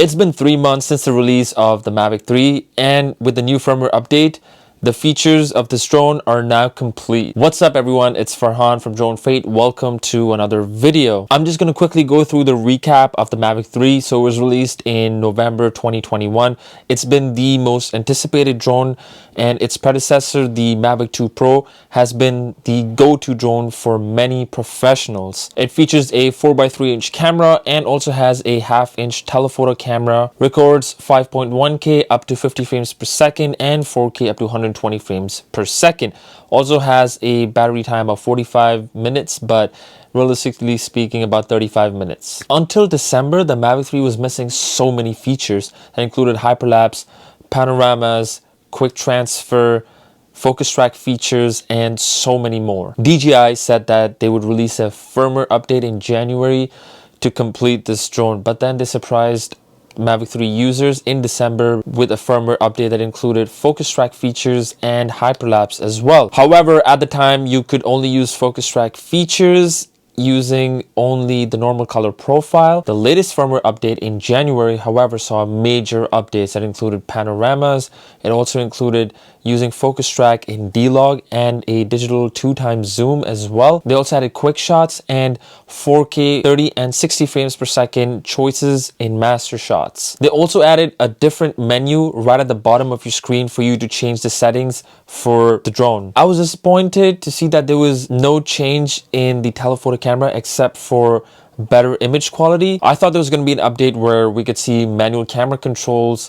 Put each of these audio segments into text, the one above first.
It's been 3 months since the release of the Mavic 3, and with the new firmware update, the features of this drone are now complete. What's up everyone, it's Farhan from Drone Fate. Welcome to another video. I'm just going to quickly go through the recap of the Mavic 3. So it was released in November 2021. It's been the most anticipated drone, and its predecessor, the Mavic 2 Pro, has been the go-to drone for many professionals. It features a 4x3 inch camera and also has a 1/2 inch telephoto camera, records 5.1K up to 50 frames per second and 4K up to 120 frames per second. Also has a battery time of 45 minutes, but realistically speaking about 35 minutes. Until December, the Mavic 3 was missing so many features that included hyperlapse, panoramas, quick transfer, focus track features, and so many more. DJI said that they would release a firmware update in January to complete this drone, but then they surprised Mavic 3 users in December with a firmware update that included focus track features and hyperlapse as well. However, at the time, you could only use focus track features using only the normal color profile. The latest firmware update in January, however, saw major updates that included panoramas. It also included using focus track in D-Log and a digital 2x zoom as well. They also added quick shots and 4K 30 and 60 frames per second choices in master shots. They also added a different menu right at the bottom of your screen for you to change the settings for the drone. I was disappointed to see that there was no change in the telephoto camera except for better image quality. I thought there was going to be an update where we could see manual camera controls,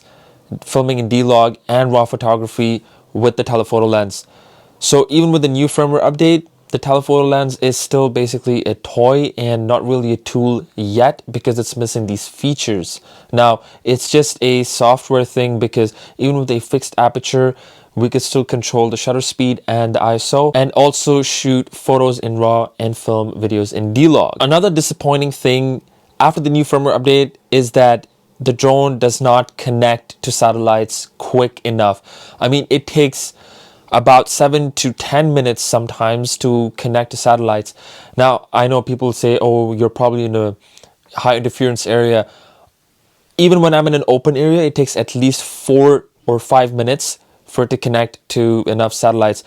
filming in D-Log and raw photography with the telephoto lens. So even with the new firmware update, the telephoto lens is still basically a toy and not really a tool yet because it's missing these features. Now, it's just a software thing because even with a fixed aperture, we could still control the shutter speed and the ISO and also shoot photos in RAW and film videos in D-Log. Another disappointing thing after the new firmware update is that the drone does not connect to satellites quick enough. I mean, it takes about 7 to 10 minutes sometimes to connect to satellites. Now, I know people say, oh, you're probably in a high interference area. Even when I'm in an open area, it takes at least 4 or 5 minutes for it to connect to enough satellites.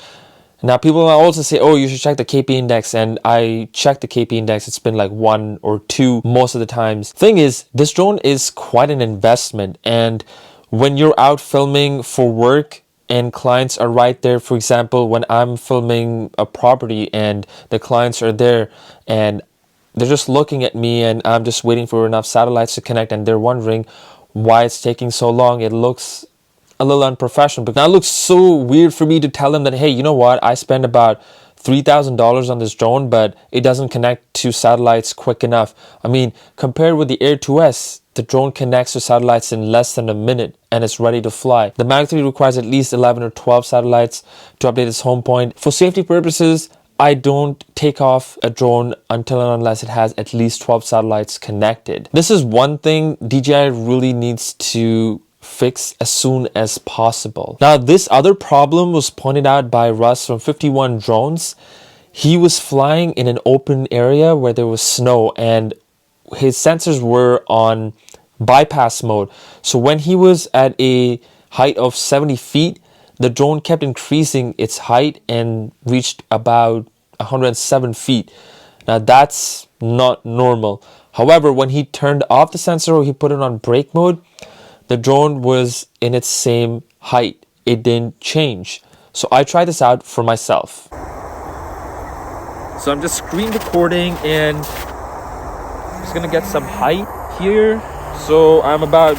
Now, people also say, oh, you should check the KP index, and I checked the KP index. It's been like 1 or 2 most of the times. Thing is, this drone is quite an investment, and when you're out filming for work and clients are right there, for example, when I'm filming a property and the clients are there and they're just looking at me and I'm just waiting for enough satellites to connect and they're wondering why it's taking so long, it looks a little unprofessional. But now it looks so weird for me to tell them that, hey, you know what, I spent about $3,000 on this drone, but it doesn't connect to satellites quick enough. I mean, compared with the Air 2S, the drone connects to satellites in less than a minute and it's ready to fly. The Mavic 3 requires at least 11 or 12 satellites to update its home point. For safety purposes, I don't take off a drone until and unless it has at least 12 satellites connected. This is one thing DJI really needs to fix as soon as possible. Now, this other problem was pointed out by Russ from 51 Drones. He was flying in an open area where there was snow and his sensors were on bypass mode. So when he was at a height of 70 feet, the drone kept increasing its height and reached about 107 feet. Now that's not normal. However, when he turned off the sensor or he put it on brake mode, the drone was in its same height. It didn't change. So I tried this out for myself. So I'm just screen recording and I'm just gonna get some height here. So I'm about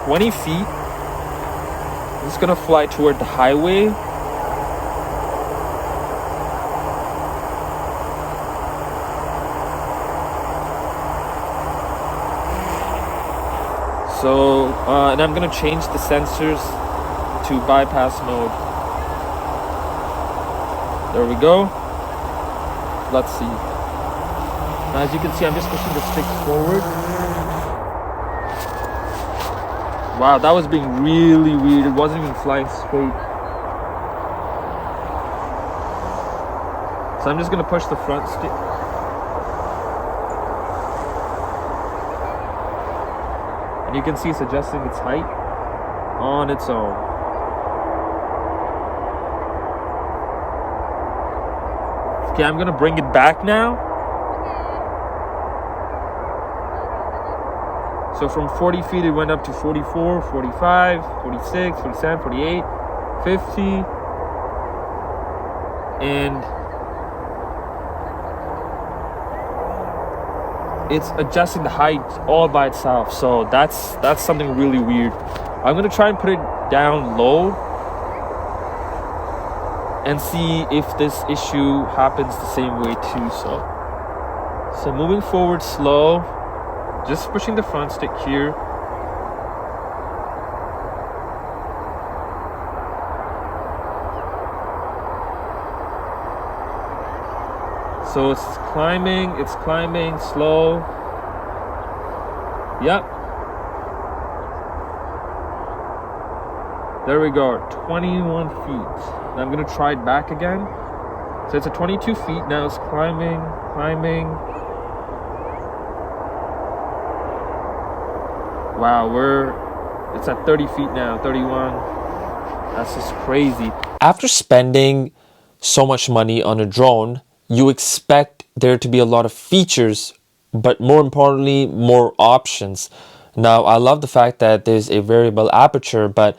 20 feet. I'm just gonna fly toward the highway. So, and I'm gonna change the sensors to bypass mode. There we go. Let's see. Now, as you can see, I'm just pushing the sticks forward. Wow, that was being really weird. It wasn't even flying straight. So I'm just gonna push the front stick. And you can see it's adjusting its height on its own. Okay, I'm gonna bring it back now. So from 40 feet, it went up to 44, 45, 46, 47, 48, 50. And it's adjusting the height all by itself. So that's something really weird. I'm gonna try and put it down low and see if this issue happens the same way too. So moving forward slow, just pushing the front stick here. So it's climbing slow. Yep. There we go, 21 feet. Now I'm gonna try it back again. So it's at 22 feet, now it's climbing. Wow, it's at 30 feet now, 31. That's just crazy. After spending so much money on a drone, you expect there to be a lot of features, but more importantly, more options. Now, I love the fact that there's a variable aperture, but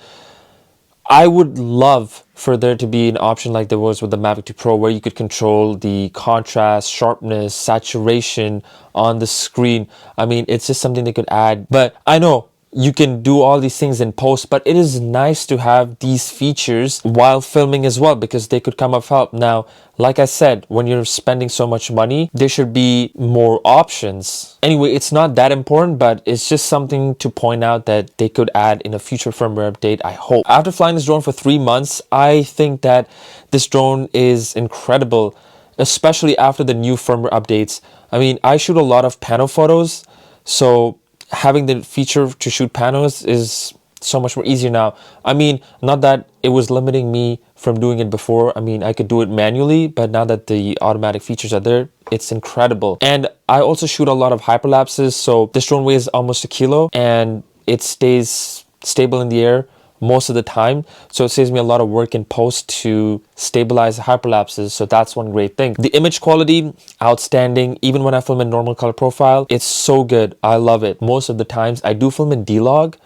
I would love for there to be an option like there was with the Mavic 2 Pro, where you could control the contrast, sharpness, saturation on the screen. I mean, it's just something they could add. But I know you can do all these things in post, but it is nice to have these features while filming as well, because they could come up help. Now, like I said, when you're spending so much money, there should be more options. Anyway, it's not that important, but it's just something to point out that they could add in a future firmware update, I hope. After flying this drone for 3 months, I think that this drone is incredible, especially after the new firmware updates. I mean, I shoot a lot of pano photos, so having the feature to shoot panos is so much more easier now. I mean, not that it was limiting me from doing it before. I mean, I could do it manually, but now that the automatic features are there, it's incredible. And I also shoot a lot of hyperlapses, so this drone weighs almost 1 kilo and it stays stable in the air most of the time, so it saves me a lot of work in post to stabilize the hyperlapses. So that's one great thing. The image quality, outstanding. Even when I film in normal color profile, it's so good. I love it. Most of the times I do film in D-Log,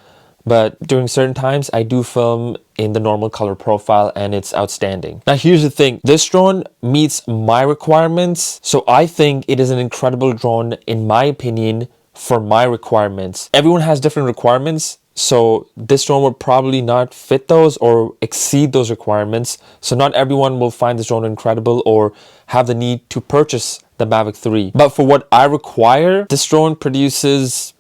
but during certain times I do film in the normal color profile, and it's outstanding. Now here's the thing, this drone meets my requirements, so I think it is an incredible drone in my opinion for my requirements. Everyone has different requirements, so this drone will probably not fit those or exceed those requirements. So not everyone will find this drone incredible or have the need to purchase the Mavic 3. But for what I require, this drone produces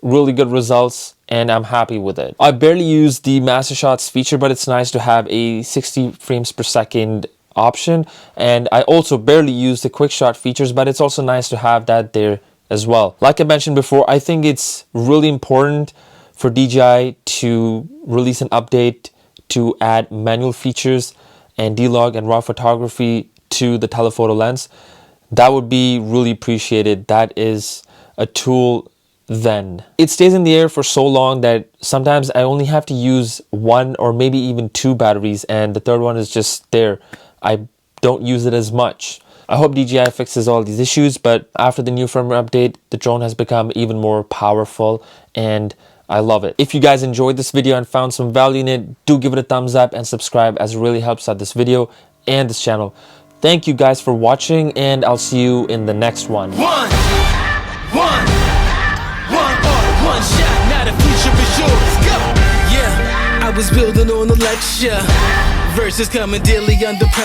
really good results and I'm happy with it. I barely use the mastershots feature, but it's nice to have a 60 frames per second option. And I also barely use the quickshot features, but it's also nice to have that there as well. Like I mentioned before, I think it's really important for DJI to release an update to add manual features and D-Log and raw photography to the telephoto lens. That would be really appreciated. That is a tool then. It stays in the air for so long that sometimes I only have to use 1 or maybe even 2 batteries, and the third one is just there. I don't use it as much. I hope DJI fixes all these issues, but after the new firmware update, the drone has become even more powerful and I love it. If you guys enjoyed this video and found some value in it, do give it a thumbs up and subscribe, as it really helps out this video and this channel. Thank you guys for watching, and I'll see you in the next one. One shot, now the future is yours. Go! Yeah, I was building on a lecture. Verses coming daily under pressure.